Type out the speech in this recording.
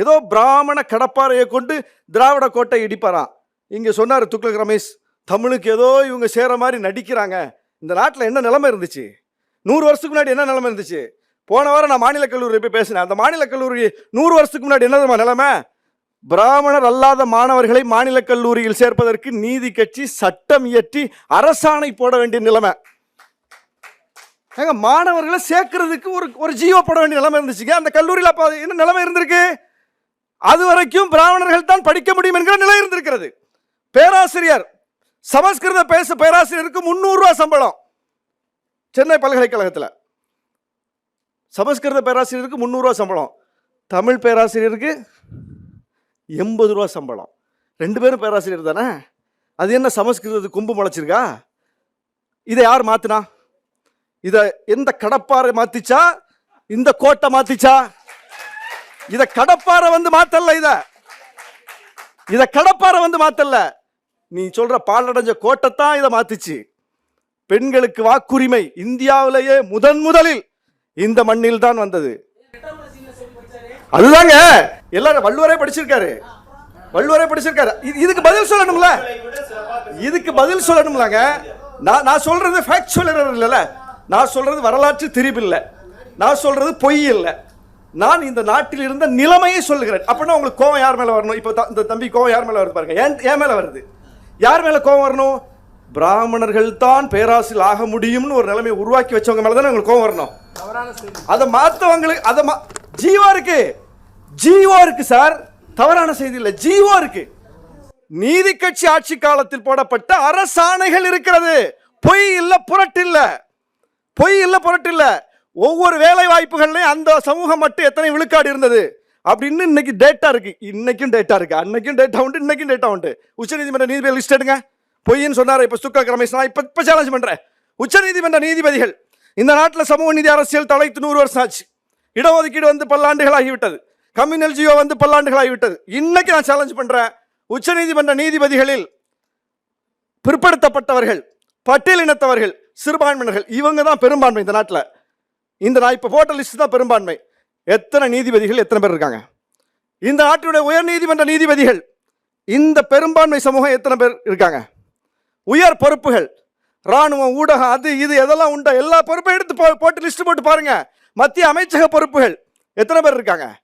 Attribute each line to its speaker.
Speaker 1: ஏதோ பிராமண கடப்பாறையை கொண்டு திராவிட கோட்டை இடிப்பாராம். இங்கே சொன்னார் துக்ளக் ரமேஷ், தமிழுக்கு ஏதோ இவங்க சேர மாதிரி நடிக்கிறாங்க. இந்த நாட்டில் என்ன நிலைமை இருந்துச்சு? 100 வருஷத்துக்கு முன்னாடி என்ன நிலைமை இருந்துச்சு? போன வாரம் நான் மாநில கல்லூரி போய் பேசினேன். அந்த மாநில கல்லூரி 100 வருஷத்துக்கு முன்னாடி என்ன நிலைமை? பிராமணர் அல்லாத மாணவர்களை மாநில கல்லூரியில் சேர்ப்பதற்கு நீதி கட்சி சட்டம் இயற்றி அரசாணை போட வேண்டிய நிலைமை. மாணவர்களை சேர்க்கறதுக்கு ஒரு ஜீவோ போட வேண்டிய நிலைமை இருந்துச்சுங்க. அந்த கல்லூரியில் அப்போ என்ன நிலைமை இருந்திருக்கு? அது வரைக்கும் பிராமணர்கள் தான் படிக்க முடியும் என்கிற நிலை இருந்திருக்கிறது. பேராசிரியர் சமஸ்கிருத பேச பேராசிரியருக்கு 300 ரூபா சம்பளம். சென்னை பல்கலைக்கழகத்தில் சமஸ்கிருத பேராசிரியருக்கு 300 ரூபா சம்பளம். தமிழ் பேராசிரியருக்கு 80 ரூபா சம்பளம். 2 பேரும் பேராசிரியர் தானே. அது என்ன சமஸ்கிருதத்துக்கு கொம்பு முளைச்சிருக்கா? இதை யார் மாத்தினா? இதை எந்த கடப்பாறை மாத்திச்சா? இந்த கோட்டை மாத்திச்சா? இத கடப்பாறை வந்து மாத்தல. இத கடப்பாறை வந்து மாத்தல. நீ சொல்ற பாலடைஞ்ச கோட்டை தான் இதை மாத்திச்சு. பெண்களுக்கு வாக்குரிமை இந்தியாவிலேயே முதலில் இந்த மண்ணில் தான் வந்தது. அதுதாங்க எல்லாரும் வள்ளுவரே படிச்சிருக்காரு. இதுக்கு பதில் சொல்லணும்ல. இதுக்கு பதில் சொல்லணும்லங்க. நான் சொல்றது ஃபேக்சுவல் எரர் இல்லைல்ல. நான் சொல்றது வரலாற்று திரிபு இல்லை. நான் சொல்றது பொய் இல்லை. நான் இந்த நாட்டில் இருந்த நிலைமையை சொல்லுகிறேன். அப்படின்னா உங்களுக்கு கோவம் யார் மேல வரணும்? இப்போ இந்த தம்பி கோவம் யார் மேல வருது பாருங்க. ஏன் மேல வருது? யார் மேல கோவம் வரணும்? பிராமணர்கள் தான் பேராசிரியர் ஆக முடியும்னு ஒரு நிலைமையை உருவாக்கி வச்சவங்க மேல தானே உங்களுக்கு கோவம் வரணும். அதை மாத்தவங்களுக்கு ஜீவோ இருக்கு சார். தவறான செய்தி இல்லை, ஜீவோ இருக்கு. நீதி கட்சி ஆட்சி காலத்தில் போடப்பட்ட அரசாணைகள் இருக்கிறது. பொய் இல்ல, புரட்டு இல்ல. ஒவ்வொரு வேலை வாய்ப்புகள்லையும் அந்த சமூகம் மட்டும் எத்தனை விழுக்காடு இருந்தது அப்படின்னு இன்னைக்கு டேட்டா இருக்கு. இன்னைக்கும் டேட்டா இருக்கு. அன்னைக்கும் டேட்டா உண்டு, இன்னைக்கும் டேட்டா உண்டு. உச்சநீதிமன்ற நீதிபதி லிஸ்ட் எடுங்க. பொய்ன்னு சொன்னார் இப்ப துக்ளக் ரமேஷ். நான் இப்ப சேலஞ்ச் பண்றேன். உச்சநீதிமன்ற நீதிபதிகள் இந்த நாட்டில் சமூக நீதி அரசியல் தலைத்து 100 வருஷம் ஆச்சு. இடஒதுக்கீடு வந்து பல்லாண்டுகள் ஆகிவிட்டது. கம்யூனல் ஜியோ வந்து பல்லாண்டுகள் ஆகிவிட்டது. இன்னைக்கு நான் சேலஞ்ச் பண்றேன். உச்சநீதிமன்ற நீதிபதிகளில் பிற்படுத்தப்பட்டவர்கள், பட்டியலினத்தவர்கள், சிறுபான்மையினர்கள் இவங்க தான் பெரும்பான்மை இந்த நாட்டில். நான் இப்ப போட்ட லிஸ்ட் தான் பெரும்பான்மை. எத்தனை நீதிபதிகள் எத்தனை பேர் இருக்காங்க? இந்த நாட்டினுடைய உயர் நீதிமன்ற நீதிபதிகள் இந்த பெரும்பான்மை சமூகம் எத்தனை பேர் இருக்காங்க? உயர் பொறுப்புகள், ராணுவம், ஊடகம், அது இது எதெல்லாம் உண்டா எல்லா பொறுப்பையும் எடுத்து போட்டு லிஸ்ட் போட்டு பாருங்க. மத்திய அமைச்சக பொறுப்புகள் எத்தனை பேர் இருக்காங்க?